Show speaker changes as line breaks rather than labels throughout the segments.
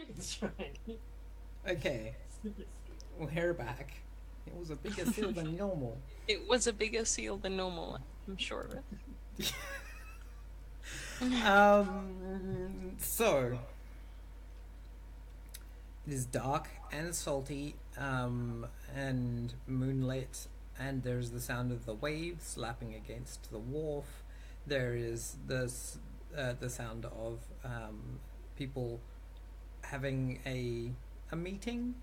That's right.
Okay, we're back. It was a bigger seal than normal.
It was a bigger seal than normal, I'm sure of it.
So it is dark and salty, and moonlit, and there's the sound of the waves slapping against the wharf. There is the sound of people having a meeting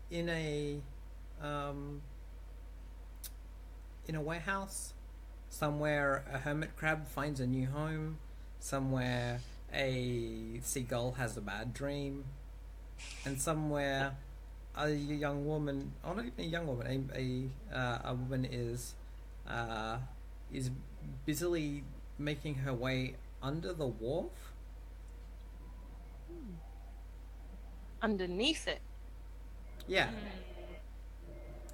in um, a warehouse. Somewhere a hermit crab finds a new home. Somewhere a seagull has a bad dream. And somewhere a young woman, or not even a young woman, a woman is busily making her way under the wharf.
Underneath it.
Yeah,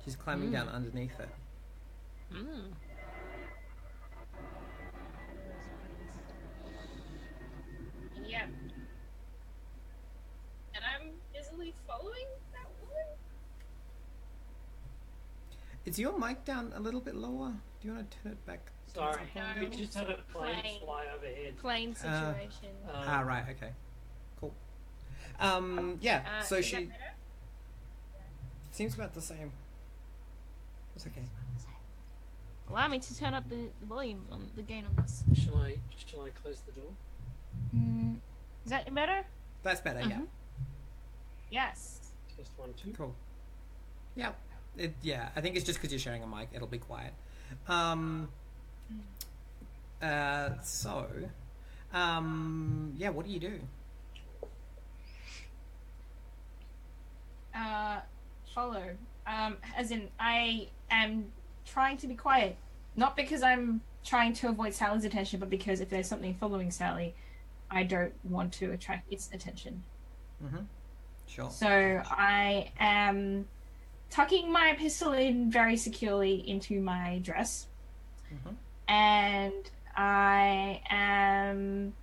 she's climbing down underneath it.
Mm.
Yep. And I'm busily following that woman?
Is your mic down a little bit lower? Do you want to turn it back?
Sorry,
No.
we just had a plane
Plane.
fly overhead.
Plain situation.
Right, okay. Cool. Yeah, so
is
she
that better?
seems about the same. It's okay.
Allow me to turn up the volume on the gain on this.
Shall I close the door?
Is that better?
That's better, yeah.
Yes.
Test 1, 2.
Cool. Yeah. Yeah, I think it's just because you're sharing a mic, it'll be quiet. Yeah, what do you do?
Follow. As in, I am trying to be quiet. Not because I'm trying to avoid Sally's attention, but because if there's something following Sally, I don't want to attract its attention.
Mm-hmm. Sure.
So I am tucking my pistol in very securely into my dress.
Mm-hmm.
And I am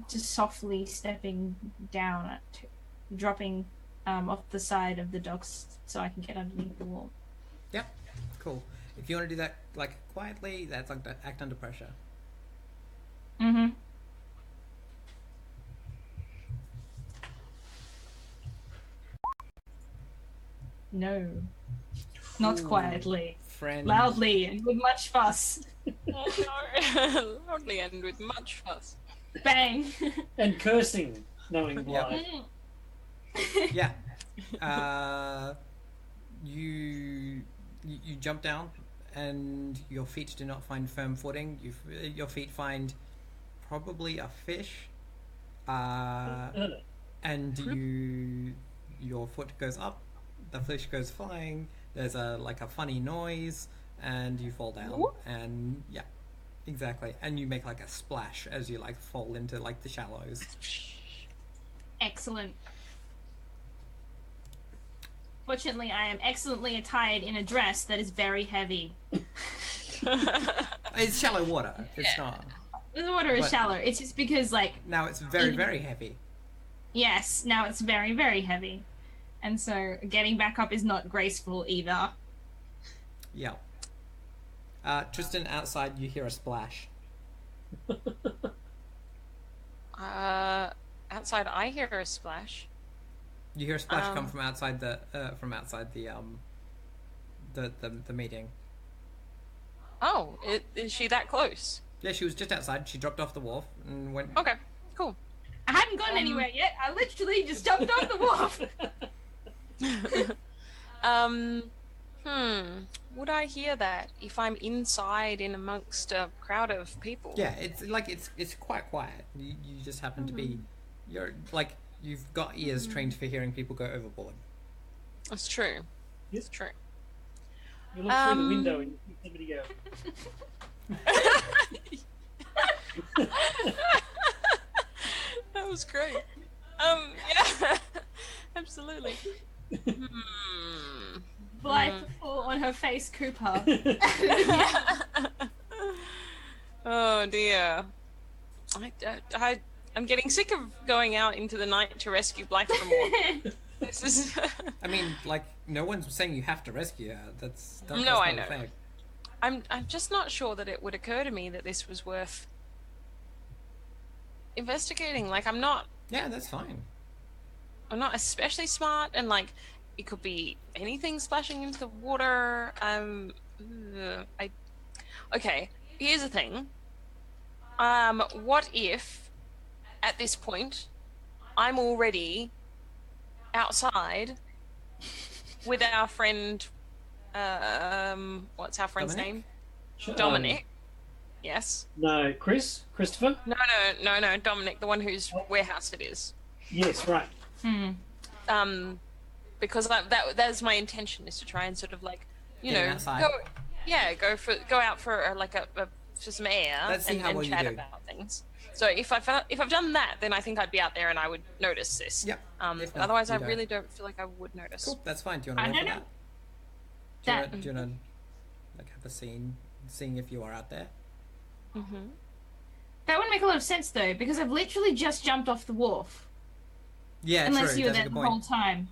just softly stepping down, dropping off the side of the docks so I can get underneath the wall.
Yep. Cool. If you want to do that like quietly, that's like the act under pressure.
Mm-hmm. No. Not
Ooh.
quietly.
Friend.
Loudly and with much fuss.
Oh no. Loudly and with much fuss.
Bang.
And cursing, knowing blood.
Yeah. You jump down, and your feet do not find firm footing. Your feet find probably a fish, and your foot goes up. The fish goes flying. There's a funny noise, and you fall down. And yeah, exactly. And you make like a splash as you like fall into like the shallows.
Excellent. Fortunately, I am excellently attired in a dress that is very heavy.
It's shallow water. It's not.
The water is
But-
shallow. It's just because, like,
Now it's very, very heavy.
yes, now it's very, very heavy. And so getting back up is not graceful either.
Yeah. Tristan, outside you hear a splash.
Outside I hear a splash.
You hear a splash come from outside the meeting.
Oh, is she that close?
Yeah, she was just outside. She dropped off the wharf and went.
Okay, cool.
I hadn't gone anywhere yet. I literally just jumped off the wharf.
Would I hear that if I'm inside in amongst a crowd of people?
Yeah, it's quite quiet. You just happen to be, you've got ears trained for hearing people go overboard.
It's true.
Yes.
It's true.
You look through the window and you see somebody go.
That was great. Yeah, absolutely.
Blythe fall on her face, Cooper.
Oh dear. I'm getting sick of going out into the night to rescue Blythe from Morgan. This is.
I mean, like, no one's saying you have to rescue her. That's
No,
not
I
a
know.
fact.
I'm just not sure that it would occur to me that this was worth investigating. Like,
Yeah, that's fine.
I'm not especially smart, and like, it could be anything splashing into the water. Okay. Here's the thing. What if, at this point, I'm already outside with our friend. What's our friend's
Dominic?
name?
Sh-
Dominic. Yes.
No, Christopher?
No, Dominic, the one whose warehouse it is.
Yes, right.
Because that's my intention, is to try and sort of like, you
Get
know,
outside.
go out for for some air
Let's see
and,
how
and
well you
chat
do.
about things. So if I've done that, then I think I'd be out there and I would notice this.
Yep. If not,
Otherwise,
you
I
don't.
really don't feel like I would notice.
Cool, that's fine. Do you want
I
to roll
don't
for
know.
that?
That
Do you want to like have a scene, seeing if you are out there?
that would make a lot of sense though, because I've literally just jumped off the wharf.
Yeah,
Unless
true.
you were
That's a
there
good
the
point.
whole time.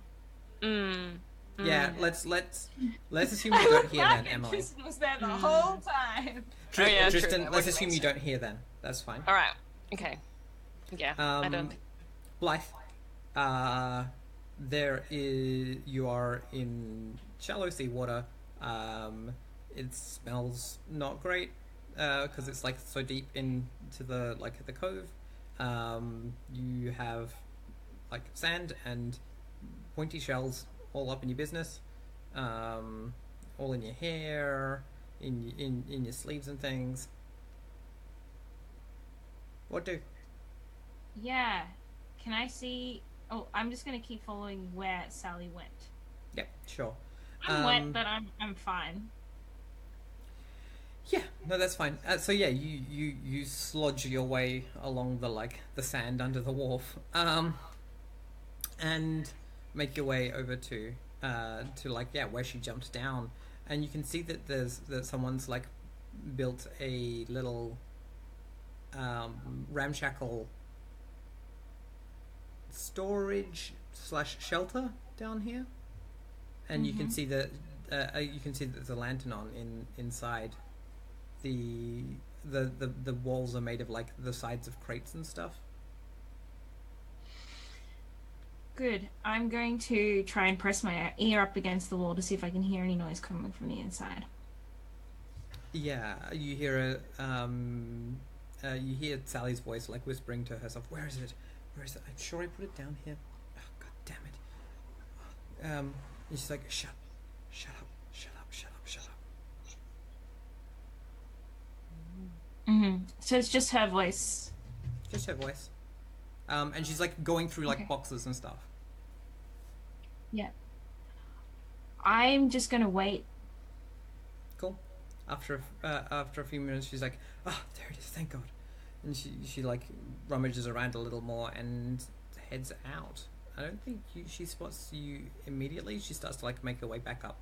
Yeah, let's assume you don't hear then, Emily.
Tristan was there the whole time.
Oh, yeah, true,
Tristan,
that
let's
would
assume
make
you don't hear then. That's fine.
All right. Okay. Yeah. I don't.
Blythe, you are in shallow seawater. It smells not great because it's like so deep into the cove. You have like sand and pointy shells all up in your business, all in your hair, in your sleeves and things. What do?
Yeah. Can I see? Oh, I'm just gonna keep following where Sally went.
Yep, sure.
I'm wet, but I'm fine.
Yeah, no, that's fine. So yeah, you slodge your way along the sand under the wharf, and make your way over to where she jumped down, and you can see that someone's like built a little ramshackle storage / shelter down here, and you can see that there's a lantern on inside. The walls are made of like the sides of crates and stuff.
Good. I'm going to try and press my ear up against the wall to see if I can hear any noise coming from the inside.
Yeah, you hear you hear Sally's voice like whispering to herself, "Where is it? Where is it? I'm sure I put it down here. Oh, God damn it!" And she's like, "Shut up, shut up, shut up, shut up."
So it's just her voice.
Just her voice. And she's like going through like
Okay.
boxes and stuff.
Yeah. I'm just gonna wait.
Cool. After a few minutes, she's like, "Oh, there it is! Thank God." And she like rummages around a little more and heads out. I don't think she spots you immediately. She starts to like make her way back up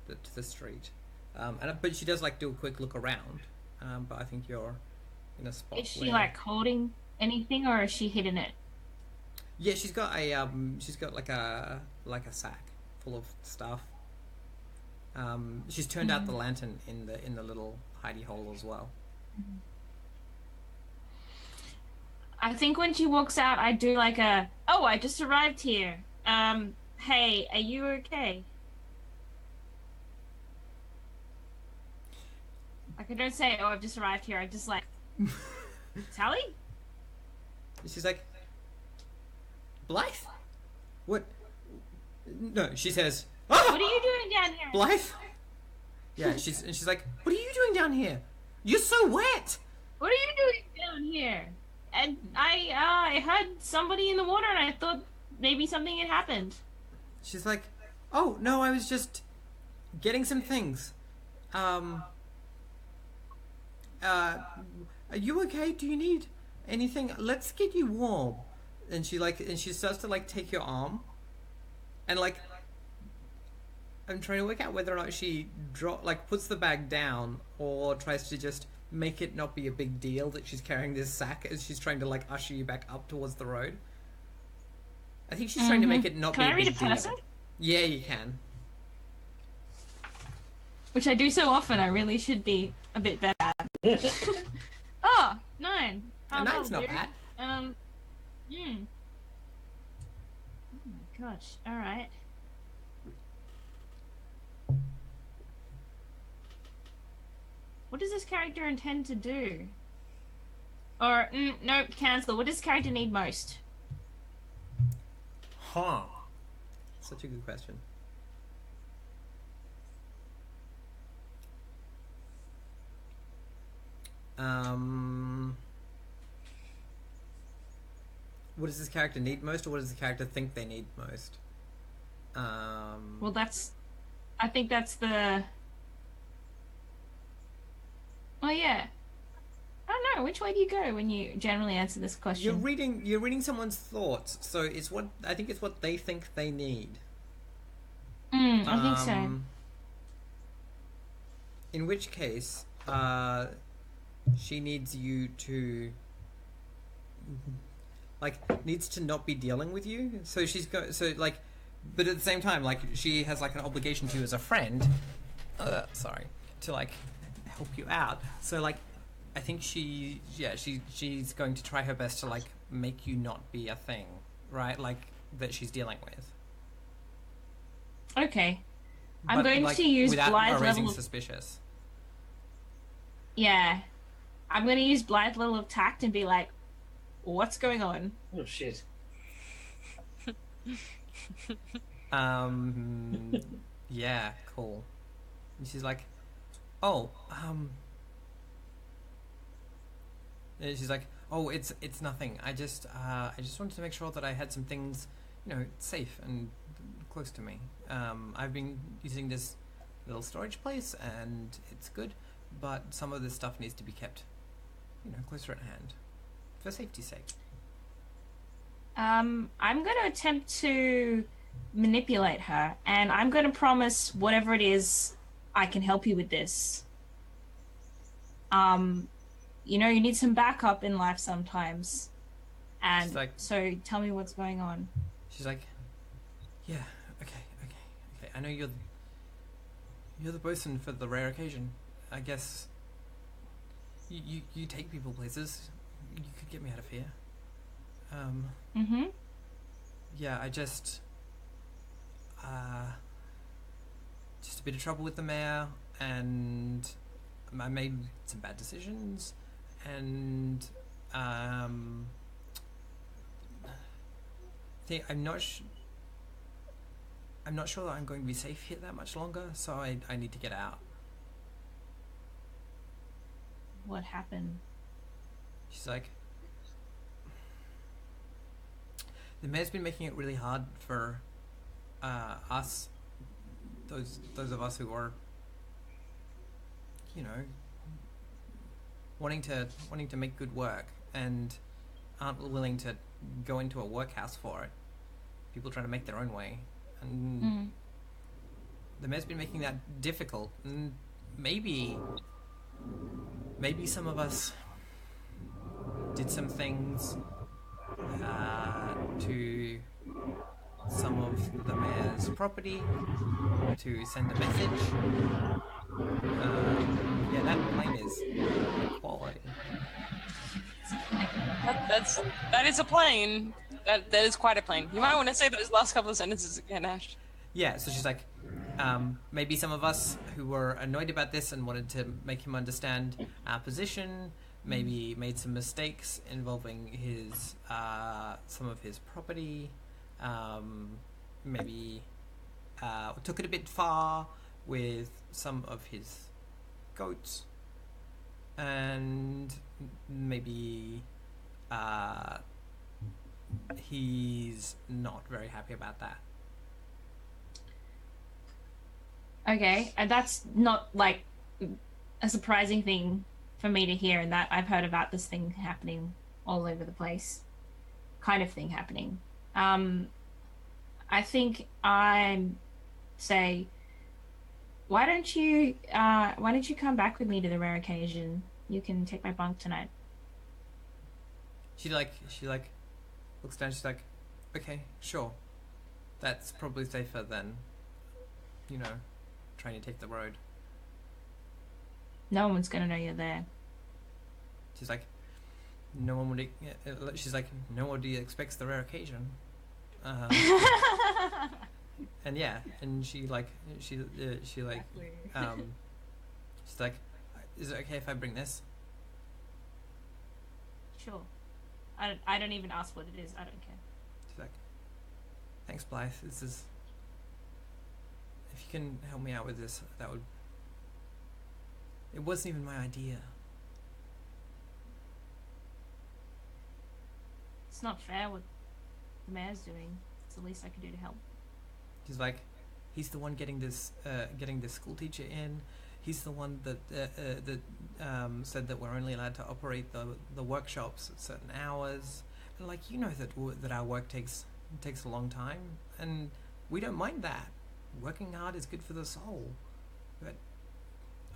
to the street. But she does like do a quick look around. But I think you're in a spot.
Is she
where...
like holding anything, or is she hidden it?
Yeah, she's got like a sack full of stuff. She's turned out the lantern in the little hidey hole as well.
I think when she walks out, I do like a, "Oh, I just arrived here. Hey, are you okay?" Like I don't say, "Oh, I've just arrived here." I just like, "Sally?"
She's like, "Blythe? What?" No, she says, "Ah,
What are you doing down here?
Blythe." Yeah, she's like, "What are you doing down here? You're so wet."
What are you doing down here? And I heard somebody in the water, and I thought maybe something had happened.
She's like, "Oh no, I was just getting some things. Are you okay? Do you need anything? Let's get you warm." And she starts to like take your arm, and like I'm trying to work out whether or not she puts the bag down or tries to just make it not be a big deal that she's carrying this sack as she's trying to like usher you back up towards the road. I think she's trying to make it not
Can
be
I
a
read
big
a person?
deal. Yeah, you can.
Which I do so often, I really should be a bit better at. Oh, 9.
A nine's
that'll
not
do.
bad.
Oh my gosh, alright. What does this character intend to do? Or, nope, cancel. What does this character need most?
Huh. Such a good question. What does this character need most, or what does the character think they need most?
Well, I think that's the... Oh, yeah. I don't know. Which way do you go when you generally answer this question?
You're reading someone's thoughts, so it's what I think it's what they think they need.
I think so.
In which case, she needs you to needs to not be dealing with you. So but at the same time, like she has like an obligation to you as a friend. Sorry, to like help you out. So like, I think she's going to try her best to like make you not be a thing, right? Like that she's dealing with.
Okay. I'm
But,
going
like,
to use
without
Blithe
raising
level...
suspicious.
Yeah. I'm going to use Blithe level of tact and be like, what's going on?
Oh shit.
Yeah, cool. And she's like, oh, and she's like, oh, it's nothing. I just wanted to make sure that I had some things, safe and close to me. I've been using this little storage place and it's good, but some of this stuff needs to be kept, closer at hand for safety's sake.
I'm going to attempt to manipulate her, and I'm going to promise whatever it is, I can help you with this. You need some backup in life sometimes. And
like,
so tell me what's going on.
She's like, yeah, okay. I know you're the bosun for the rare occasion. I guess you take people places. You could get me out of here. Yeah, I just a bit of trouble with the mayor, and I made some bad decisions, and I'm not sure that I'm going to be safe here that much longer, so I need to get out.
What happened?
She's like, the mayor's been making it really hard for us, those of us who are, wanting to make good work and aren't willing to go into a workhouse for it. People trying to make their own way, and the mayor's been making that difficult. And maybe some of us did some things to some of the mayor's property to send a message. Yeah, that plane is quality.
That is a plane. That is quite a plane. You might want to say those last couple of sentences again, Ash.
Yeah, so she's like, maybe some of us who were annoyed about this and wanted to make him understand our position, maybe made some mistakes involving his some of his property, maybe took it a bit far with some of his goats, and maybe he's not very happy about that.
Okay, and that's not like a surprising thing for me to hear, in that I've heard about this thing happening all over the place, kind of thing happening. I think I'm say, why don't you come back with me to the rare occasion? You can take my bunk tonight.
She looks down. She's like, okay, sure. That's probably safer than, trying to take the road.
No one's gonna know you're there.
She's like, no one would. She's like, nobody expects the rare occasion. And yeah, and she's like, is it okay if I bring this?
Sure. I don't even ask what it is. I don't care.
She's like, thanks, Blythe. This is. If you can help me out with this, that would. It wasn't even my idea.
It's not fair what the mayor's doing. It's the least I can do to help.
She's like, he's the one getting this school teacher in. He's the one that said that we're only allowed to operate the workshops at certain hours. And like, that our work takes a long time, and we don't mind that. Working hard is good for the soul. But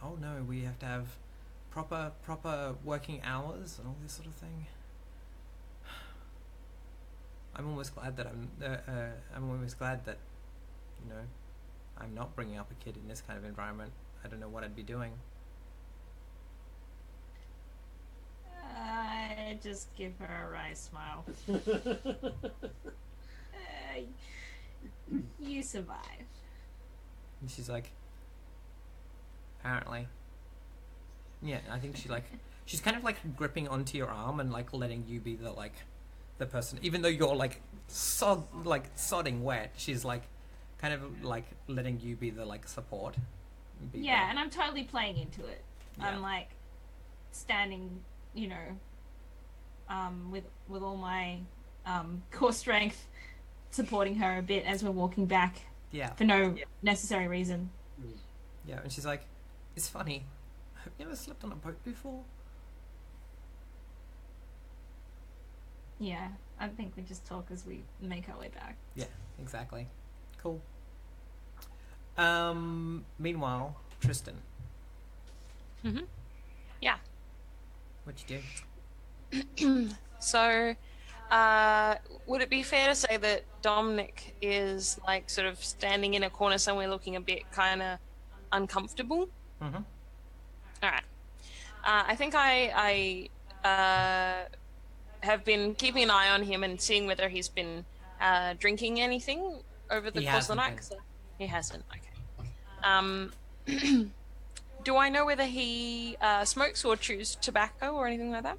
oh no, we have to have proper working hours and all this sort of thing. I'm almost glad that I'm not bringing up a kid in this kind of environment. I don't know what I'd be doing.
I just give her a wry smile. You survive.
And she's like, apparently. Yeah, I think she's kind of like gripping onto your arm and like letting you be the person, even though you're like sodding wet. She's like kind of like letting you be the like support.
Yeah, and I'm totally playing into it.
Yeah.
I'm like standing, with all my core strength, supporting her a bit as we're walking back.
Yeah.
For no necessary reason.
Yeah, and she's like, it's funny. Have you ever slept on a boat before?
Yeah, I think we just talk as we make our way back.
Yeah, exactly. Cool. Meanwhile, Tristan.
Mm-hmm. Yeah.
What'd you do?
So, would it be fair to say that Dominic is like sort of standing in a corner somewhere looking a bit kind of uncomfortable?
Mm-hmm.
All right. I think I have been keeping an eye on him and seeing whether he's been drinking anything over the course of the night. He hasn't. Okay. Do I know whether he smokes or chews tobacco or anything like that?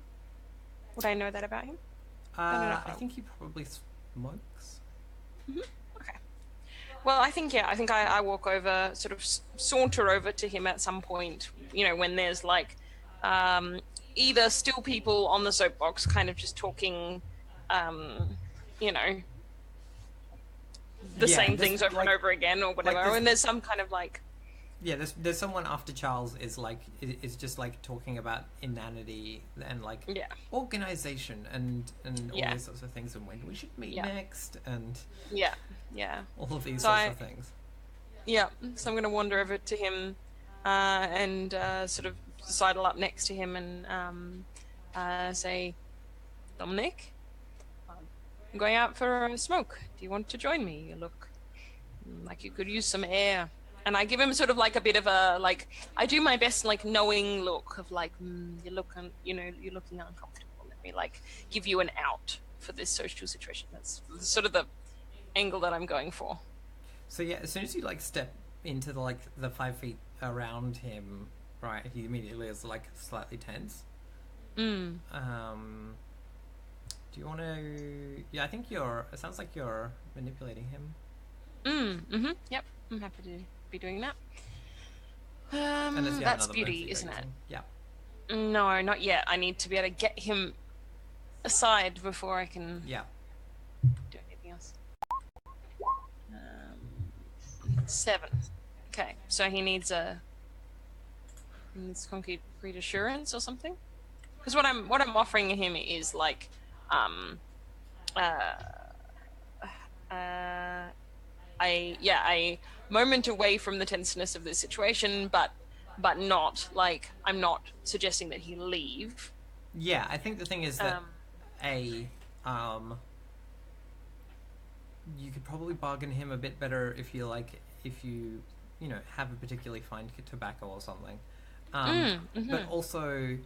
Would I know that about him?
I think he probably smokes.
Mm-hmm. Okay. Well, I think I walk over, sort of saunter over to him at some point, when there's like either still people on the soapbox kind of just talking, the same things over and over again or whatever, and there's some kind of like...
Yeah, there's someone after Charles is just like talking about inanity and like organization and all these sorts of things, and when we should meet next, and all of these sorts of things.
Yeah, so I'm going to wander over to him and sort of sidle up next to him and say, Dominic, I'm going out for a smoke. Do you want to join me? You look like you could use some air. And I give him sort of like a bit of a, like, I do my best, like, knowing look of like, you're looking uncomfortable. Let me like give you an out for this social situation. That's sort of the angle that I'm going for.
So yeah, as soon as you like step into the 5 feet around him, right, he immediately is like slightly tense.
Mm.
Do you want to? Yeah, I think it sounds like you're manipulating him.
Mm-hmm. Yep, I'm happy to be doing that.
Unless you have
That's
another
beauty,
move
isn't it?
Yeah.
No, not yet. I need to be able to get him aside before I can do anything else. 7. Okay, so he needs concrete assurance or something. Because what I'm offering him is like a moment away from the tenseness of this situation, but but not like I'm not suggesting that he leave.
Yeah, I think the thing is that you could probably bargain him a bit better if you have a particularly fine tobacco or something. But also,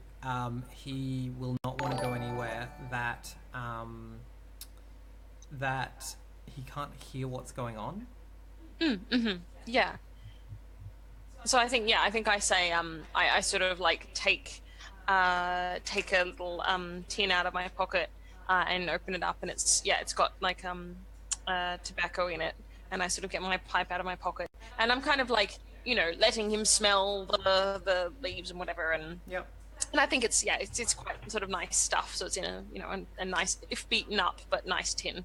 he will not want to go anywhere that he can't hear what's going on.
Yeah. So I think I say I sort of like take a little tin out of my pocket and open it up, and it's got like tobacco in it, and I sort of get my pipe out of my pocket, and I'm kind of like letting him smell the leaves and whatever, and
Yep.
and I think it's quite sort of nice stuff. So it's in a nice, if beaten up, but nice tin.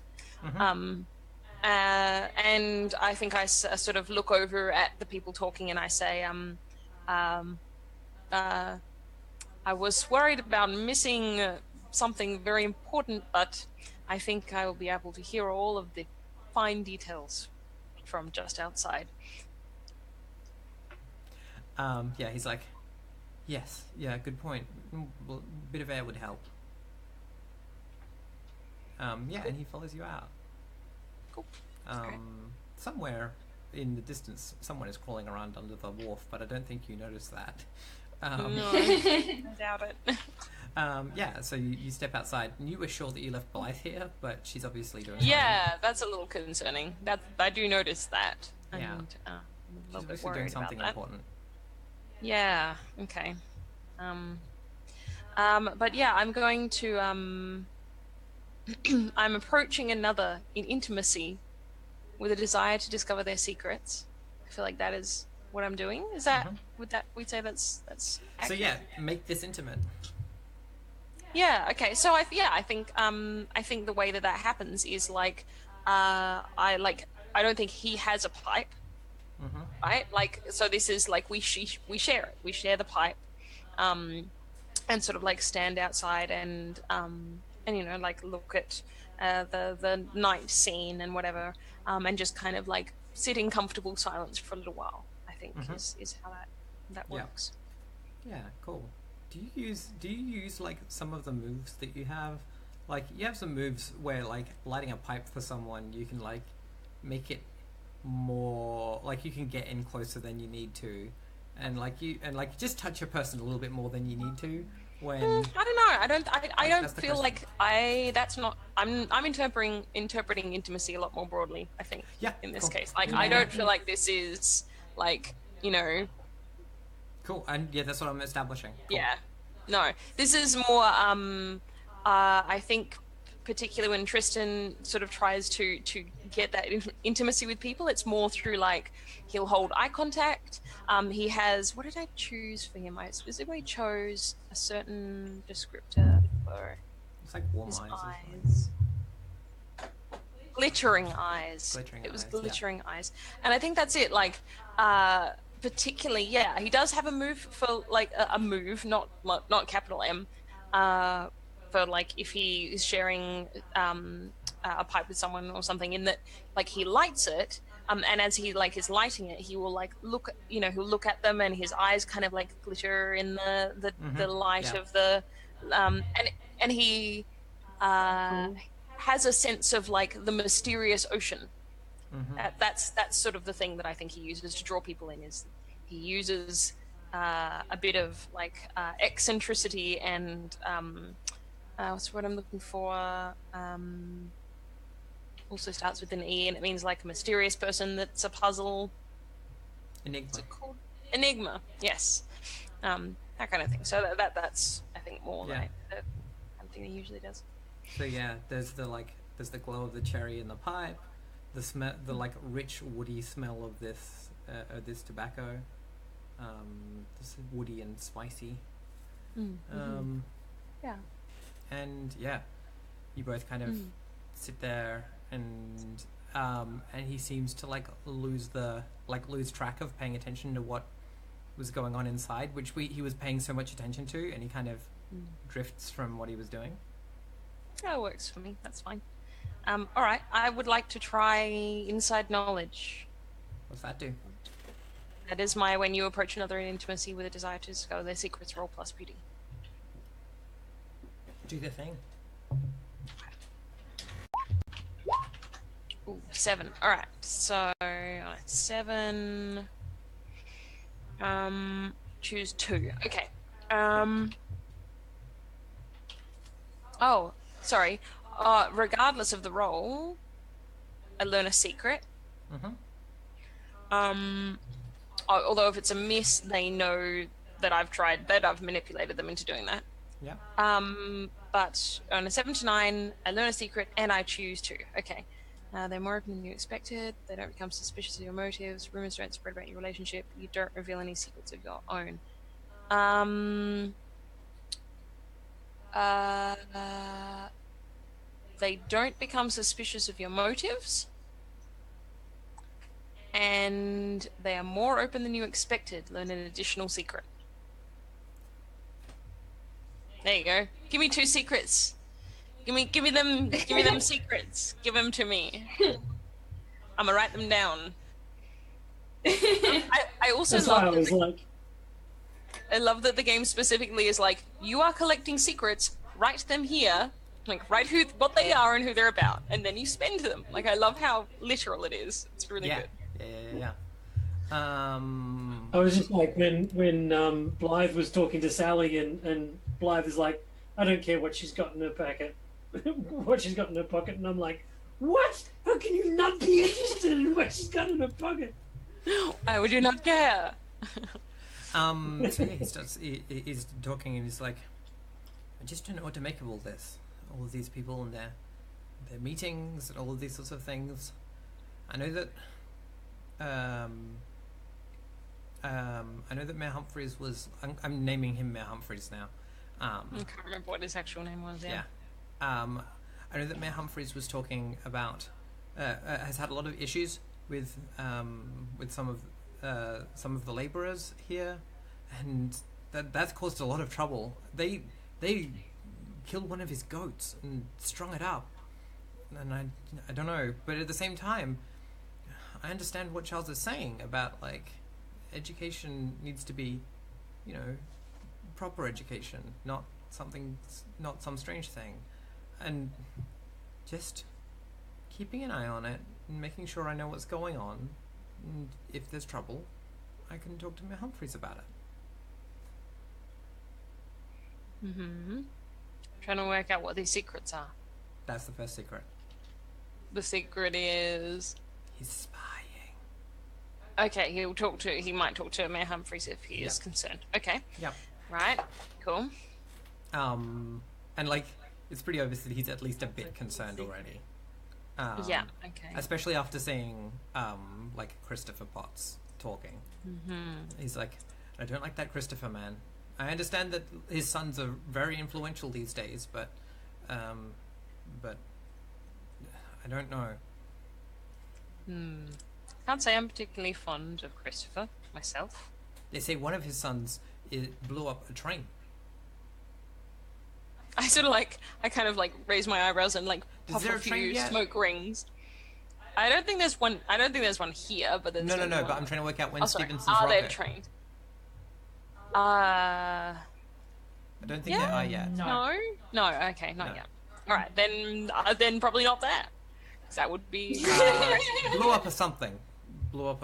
And I think I sort of look over at the people talking, and I say, I was worried about missing something very important, but I think I will be able to hear all of the fine details from just outside.
Yeah, he's like, yes, yeah, good point. Well, a bit of air would help. Yeah, cool. And he follows you out.
Cool.
Okay. Somewhere in the distance, someone is crawling around under the wharf, but I don't think you notice that.
No, I doubt it.
Yeah, so you step outside, and you were sure that you left Blythe here, but she's obviously doing something.
Yeah, that's a little concerning. That I do notice that.
Yeah.
And, I'm a little bit
worried doing
about
something
that.
important.
Yeah. Okay. But yeah, I'm going to. I'm approaching another in intimacy, with a desire to discover their secrets. I feel like that is what I'm doing. Is that we'd say that's accurate?
So yeah, make this intimate.
Yeah. Okay. So I think the way that happens is like I don't think he has a pipe. Right? Like, so this is like we share it. We share the pipe, and sort of like stand outside and like look at the night scene and whatever, and just kind of like sit in comfortable silence for a little while. I think is how that works.
Yeah, cool. Do you use like some of the moves that you have? Like, you have some moves where like lighting a pipe for someone, you can like make it more like you can get in closer than you need to, and just touch a person a little bit more than you need to. When
I don't know. I don't feel like that's not. I'm interpreting intimacy a lot more broadly, I think.
Yeah.
In this
cool.
case, like I don't feel like this is like
Cool, and yeah, that's what I'm establishing. Cool.
Yeah. No, this is more. I think, particularly when Tristan sort of tries to get that intimacy with people, it's more through like he'll hold eye contact. He has, what did I choose for him? I specifically chose a certain descriptor for
it's like warm
his
eyes.
Glittering eyes. It was glittering eyes, and I think that's it. Like, particularly, yeah, he does have a move for like a move, not capital M, for like if he is sharing a pipe with someone or something, in that like he lights it, and as he like is lighting it, he will like look, he'll look at them, and his eyes kind of like glitter in the light of the, and he has a sense of like the mysterious ocean. That's sort of the thing that I think he uses to draw people in. Is he uses a bit of like eccentricity and what's what I'm looking for? Also starts with an E, and it means like a mysterious person that's a puzzle.
Enigma.
What's it called? Enigma. Yes. That kind of thing. So that's I think more like the kind of thing he usually does.
So yeah, there's the glow of the cherry in the pipe, the like rich woody smell of this tobacco, this woody and spicy.
Yeah.
And yeah, you both kind of sit there, and he seems to like lose track of paying attention to what was going on inside, which he was paying so much attention to, and he kind of drifts from what he was doing.
That works for me. That's fine. All right. I would like to try inside knowledge.
What's that do?
That is my when you approach another in intimacy with a desire to discover their secrets, roll plus beauty.
Do the thing.
Ooh, 7. Alright, so 7. Choose 2. Okay. Oh, sorry. Regardless of the roll, I learn a secret. Although if it's a miss, they know that I've manipulated them into doing that.
Yeah.
But on a 7 to 9, I learn a secret and I choose 2. Okay. They're more open than you expected. They don't become suspicious of your motives. Rumors don't spread about your relationship. You don't reveal any secrets of your own. They don't become suspicious of your motives. And they are more open than you expected. Learn an additional secret. There you go. Give me 2 secrets. Give me them secrets. Give them to me. I'm gonna write them down. I also
That's why I
love
was like,
I love that the game specifically is like, you are collecting secrets, write them here, like write what they are and who they're about, and then you spend them. Like, I love how literal it is. It's really good.
Yeah.
I was just like when Blythe was talking to Sally and Blythe is like, I don't care what she's got in her packet, what she's got in her pocket, and I'm like, what? How can you not be interested in what she's got in her pocket?
Why would you not care?
So yeah, he's talking and he's like, I just don't know what to make of all this. All of these people and their meetings and all of these sorts of things. I know that Mayor Humphreys was. I'm naming him Mayor Humphreys now.
I can't remember what his actual name was. Yeah.
I know that Mayor Humphreys was talking about has had a lot of issues with some of the labourers here, and that's caused a lot of trouble. They killed one of his goats and strung it up, and I don't know, but at the same time, I understand what Charles is saying about, like, education needs to be, proper education, not some strange thing, and just keeping an eye on it and making sure I know what's going on, and if there's trouble, I can talk to Mayor Humphreys about it.
Trying to work out what these secrets are.
That's the first secret.
The secret is...
He's spying.
Okay, he might talk to Mayor Humphreys if he is concerned. Okay.
Yep.
Right. Cool.
And, like, it's pretty obvious that he's at least a bit concerned already.
Yeah, okay.
Especially after seeing, like, Christopher Potts talking. He's like, I don't like that Christopher man. I understand that his sons are very influential these days, but I don't know.
Can't say I'm particularly fond of Christopher myself.
They say one of his sons blew up a train.
I kind of raise my eyebrows and puff a few smoke rings. I don't think there's one here, but there's
no. But I'm trying to work out when Stevenson's
rocket.
rocket.
They've trained.
I don't think they are yet.
No. Okay, not yet. All right, then probably not that. 'Cause that would be
blew up a something. Blew up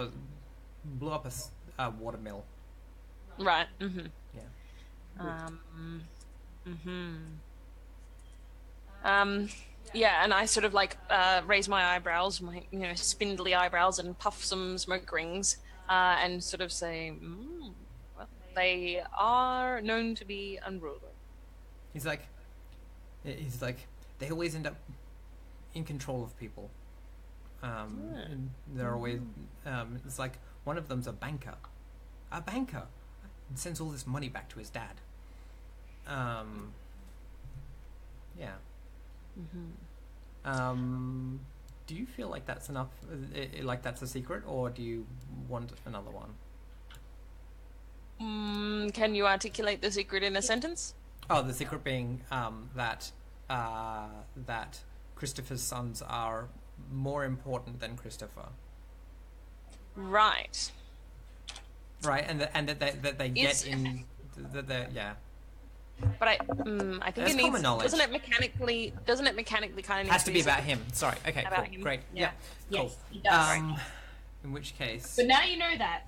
a watermill.
Right. Yeah, and I sort of raise my eyebrows, my spindly eyebrows, and puff some smoke rings, and sort of say, well, they are known to be unruly.
He's like, they always end up in control of people. And they're always, it's like one of them's a banker, and sends all this money back to his dad. Yeah. Do you feel like that's enough? Like that's a secret, or do you want another one?
Can you articulate the secret in a sentence?
Oh, the secret being that Christopher's sons are more important than Christopher.
Right.
right? And that they
Is-
get in that they yeah.
But I think
That's
it needs.
common knowledge.
Doesn't it mechanically kind of
Has to be about him. Sorry. Okay.
About
Cool.
him.
Great.
Yeah.
Yeah. Cool.
Yes, he does.
In which case.
But now you know that.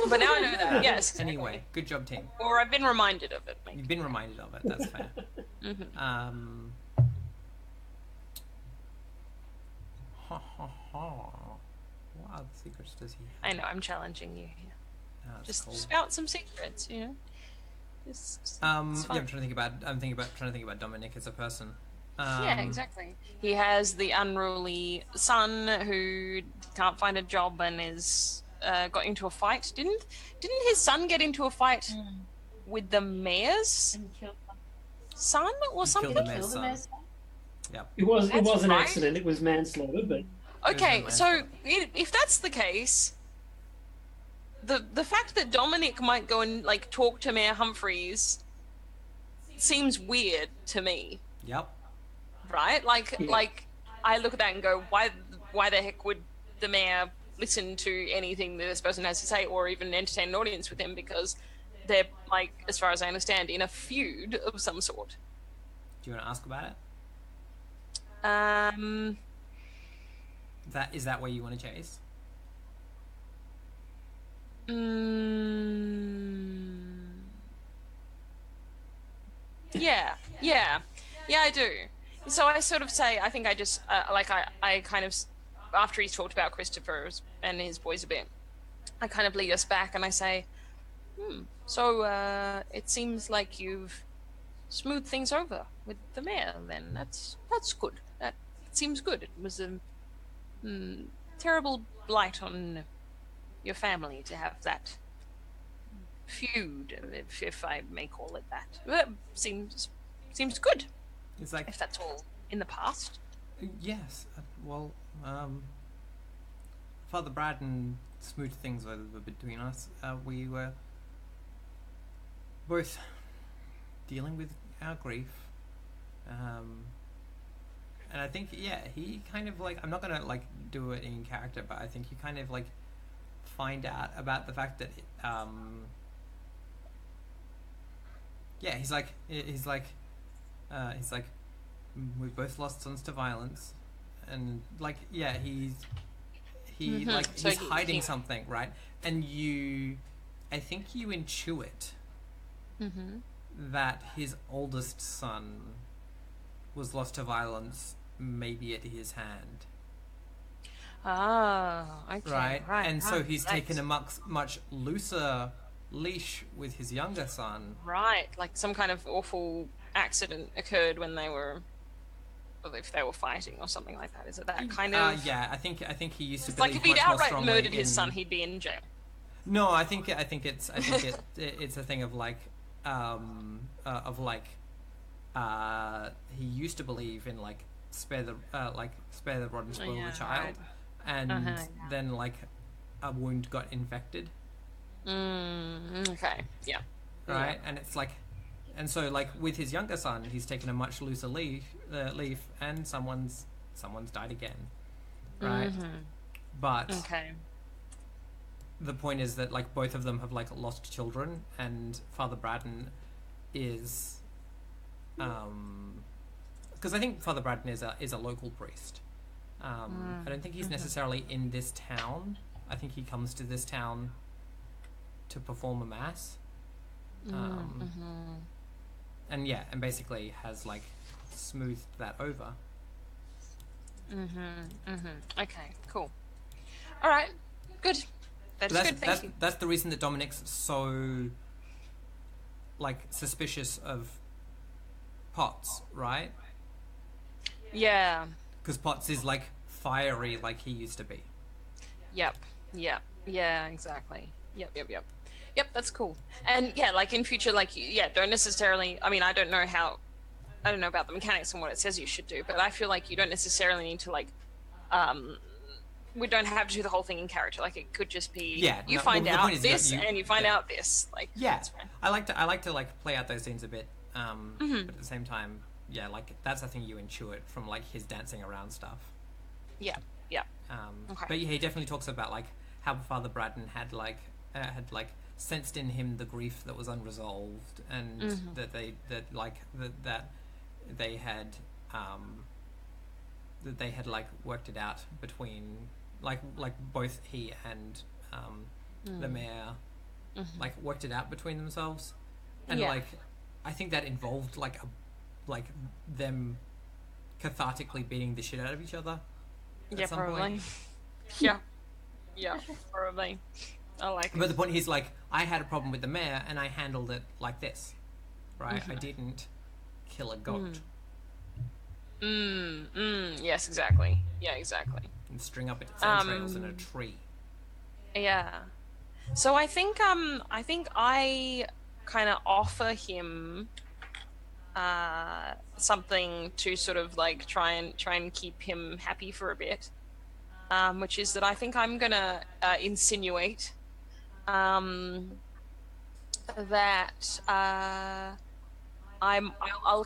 But now I know that. Yes. Exactly.
Anyway, good job, team.
Or I've been reminded of it. Maybe.
You've been reminded of it. That's fair. Ha ha ha. What other secrets does he have?
I know. I'm challenging you here.
Oh, that's
Just
cool.
spout some secrets. You know. It's
Yeah,
fun.
I'm trying to think about Dominic as a person.
Yeah, exactly. He has the unruly son who can't find a job and is got into a fight. Didn't his son get into a fight with the mayor's
And kill
son or
He
something?
killed the mayor's
the
son.
mayor's
Yep.
It was
That's
an
right.
accident. It was manslaughter, but
Okay,
There's
so if that's the case, the fact that Dominic might go and like talk to Mayor Humphreys seems weird to me,
Yep.
right? Like
Yeah.
like I look at that and go, why the heck would the mayor listen to anything that this person has to say, or even entertain an audience with him? Because they're like, as far as I understand, in a feud of some sort.
Do you want to ask about it? Is that where you want to chase?
Yeah, I do. So I sort of say, I think I just I kind of, after he's talked about Christopher and his boys a bit, I kind of lead us back and I say, so it seems like you've smoothed things over with the mayor. Then that's good. That seems good. It was a terrible blight on your family to have that feud, if I may call it that. But seems good,
It's like
if that's all in the past.
yes. Well, Father Braddon smoothed things over between us. We were both dealing with our grief. And I think, yeah, he kind of like, I'm not going to like do it in character, but I think you kind of like find out about the fact that, yeah, he's like, we've both lost sons to violence. And like, yeah, like,
So
he's
he-
hiding
he-
something, right? And I think you intuit that his oldest son was lost to violence, maybe at his hand,
Ah, okay.
right? And so he's
right.
taken a much looser leash with his younger son.
Right, like some kind of awful accident occurred when they were, or if they were fighting or something like that. Is it that kind of?
Yeah, I think he used to
It's like
believe
if he'd
much more
outright
strongly
murdered his
in-
son, he'd be in jail.
No, I think it's a thing of like he used to believe in like spare the rod and spoil
yeah,
the child,
right.
and
Yeah.
then like a wound got infected,
Okay, yeah.
right? And it's like, and so like with his younger son, he's taken a much looser leaf, and someone's died again, right? But
Okay.
the point is that like both of them have like lost children, and Father Braddon is because I think Father Braddon is a local priest. I don't think he's necessarily in this town. I think he comes to this town to perform a mass, and yeah, and basically has like smoothed that over.
Okay, cool. All right, good. That's good. Thank you.
That's the reason that Dominic's so like suspicious of Potts, right?
Yeah.
Because Potts is like fiery like he used to be.
Yep. Yeah. Exactly. Yep. That's cool. And yeah, like in future, like don't necessarily. I mean, I don't know about the mechanics and what it says you should do, but I feel like you don't necessarily need to like. We don't have to do the whole thing in character. Like it could just be you find
the
out
point is
this
you-
and you find
yeah.
out this. Like
Yeah,
that's fine.
I like to like play out those scenes a bit, but at the same time, yeah, like that's the thing you intuit from like his dancing around stuff.
Yeah.
But yeah, he definitely talks about like how Father Braddon had sensed in him the grief that was unresolved, and that they had like worked it out between like both he and the mayor like worked it out between themselves, and like I think that involved like them cathartically beating the shit out of each other.
Yeah, probably.
Point.
Yeah, probably. I like it.
But the point is, like, I had a problem with the mayor, and I handled it like this, right? I didn't kill a goat.
Yes, exactly. Yeah, exactly.
And string up its entrails in a tree.
Yeah. So I think I kind of offer him something to sort of like try and keep him happy for a bit, which is that I think I'm gonna insinuate that I'll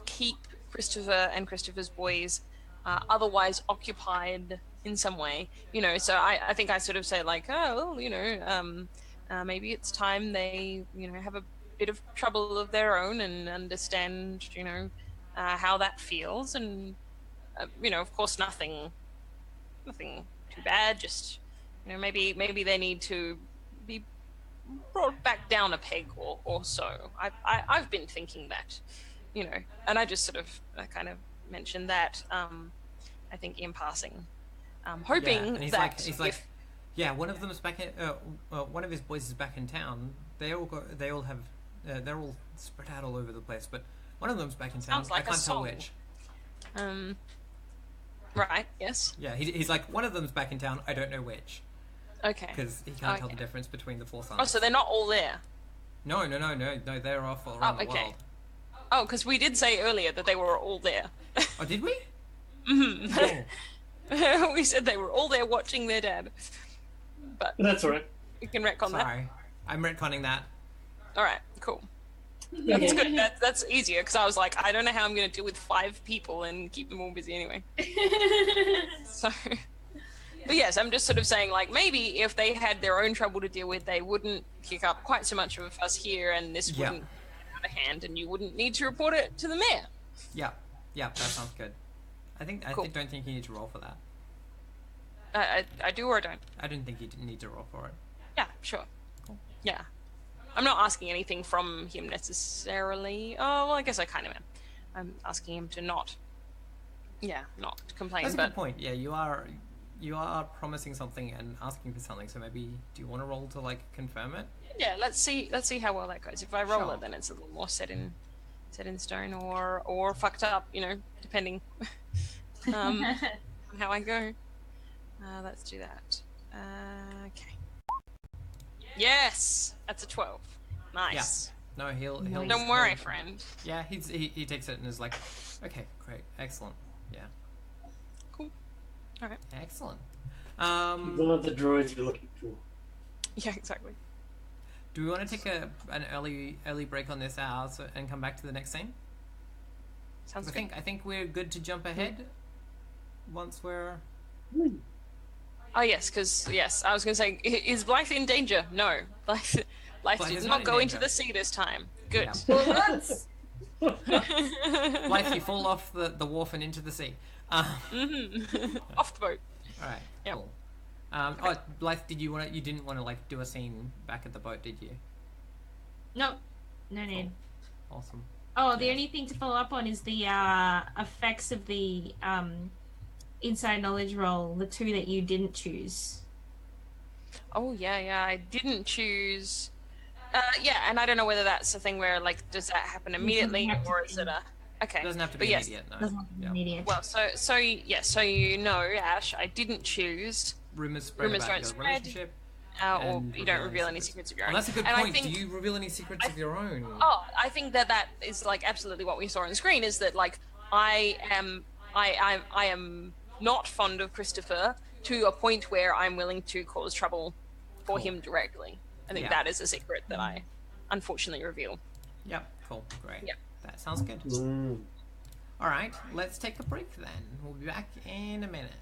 keep Christopher and Christopher's boys otherwise occupied in some way, so I think I sort of say like, oh, maybe it's time they have a bit of trouble of their own and understand how that feels, and of course nothing too bad, just maybe they need to be brought back down a peg or so. I've been thinking that, and I just sort of kind of mentioned that I think in passing, hoping
he's
that
he's like, yeah, one of them's back in, one of his boys is back in town. They're all spread out all over the place, but one of them's back in town.
Sounds like
I can't
a
tell
song.
which.
Right. Yes.
Yeah, he's like, one of them's back in town. I don't know which.
Okay.
Because he can't tell the difference between the four sons.
Oh, so they're not all there.
No. They're off all around the world.
Oh, because we did say earlier that they were all there.
Oh, did we?
Oh. We said they were all there watching their dad. But
That's all right.
you can retcon that.
Sorry, I'm retconning that.
All right. Cool. That's good. That's easier because I was like, I don't know how I'm going to deal with 5 people and keep them all busy anyway. So, but yes, I'm just sort of saying like maybe if they had their own trouble to deal with, they wouldn't kick up quite so much of a fuss here, and this wouldn't get out of hand, and you wouldn't need to report it to the mayor.
Yeah, that sounds good. I don't think you need to roll for that.
I do or I don't.
I didn't think you didn't need to roll for it.
Yeah, sure.
Cool.
Yeah. I'm not asking anything from him necessarily. Oh, well, I guess I kind of am. I'm asking him to not complain.
That's a good point. Yeah, you are promising something and asking for something. So maybe, do you want to roll to like confirm it?
Yeah, let's see how well that goes. If I roll
Sure.
it, then it's a little more set in stone, or fucked up, depending on how I go. Let's do that. Okay. Yes, that's a 12. Nice.
Yeah. No, he'll.
Don't worry, friend.
Yeah, he takes it and is like, okay, great, excellent. Yeah.
Cool. All right.
Excellent.
One of the droids you're looking for.
Yeah, exactly.
Do we want to take an early break on this hour and come back to the next scene?
Sounds good.
I think we're good to jump ahead once we're.
Oh yes, because I was going to say, is Blythe in danger? No, Blythe did not go into the sea this time. Good.
Yeah. Blythe, you fall off the wharf and into the sea.
Off the boat.
All right.
Yep.
Cool. Oh, Blythe, you didn't want to like do a scene back at the boat, did you?
No need.
Cool. Awesome.
Oh, the only thing to follow up on is the effects of the inside knowledge roll, the 2 that you didn't choose.
Oh yeah, I didn't choose. Yeah, and I don't know whether that's a thing where like does that happen immediately or is it a okay?
It doesn't have to be immediate. No.
Doesn't have to be immediate.
Well, so Ash, I didn't choose.
Rumors spread about
don't
your
spread.
relationship.
Or you don't reveal any secrets of your own.
Well, that's a good
And
point.
I think,
Do you reveal any secrets of your own?
Oh, I think that is like absolutely what we saw on the screen. Is that like I am not fond of Christopher to a point where I'm willing to cause trouble for him directly. I think that is a secret that I unfortunately reveal.
Yep. Cool. Great.
Yep.
That sounds good. All right. Let's take a break then. We'll be back in a minute.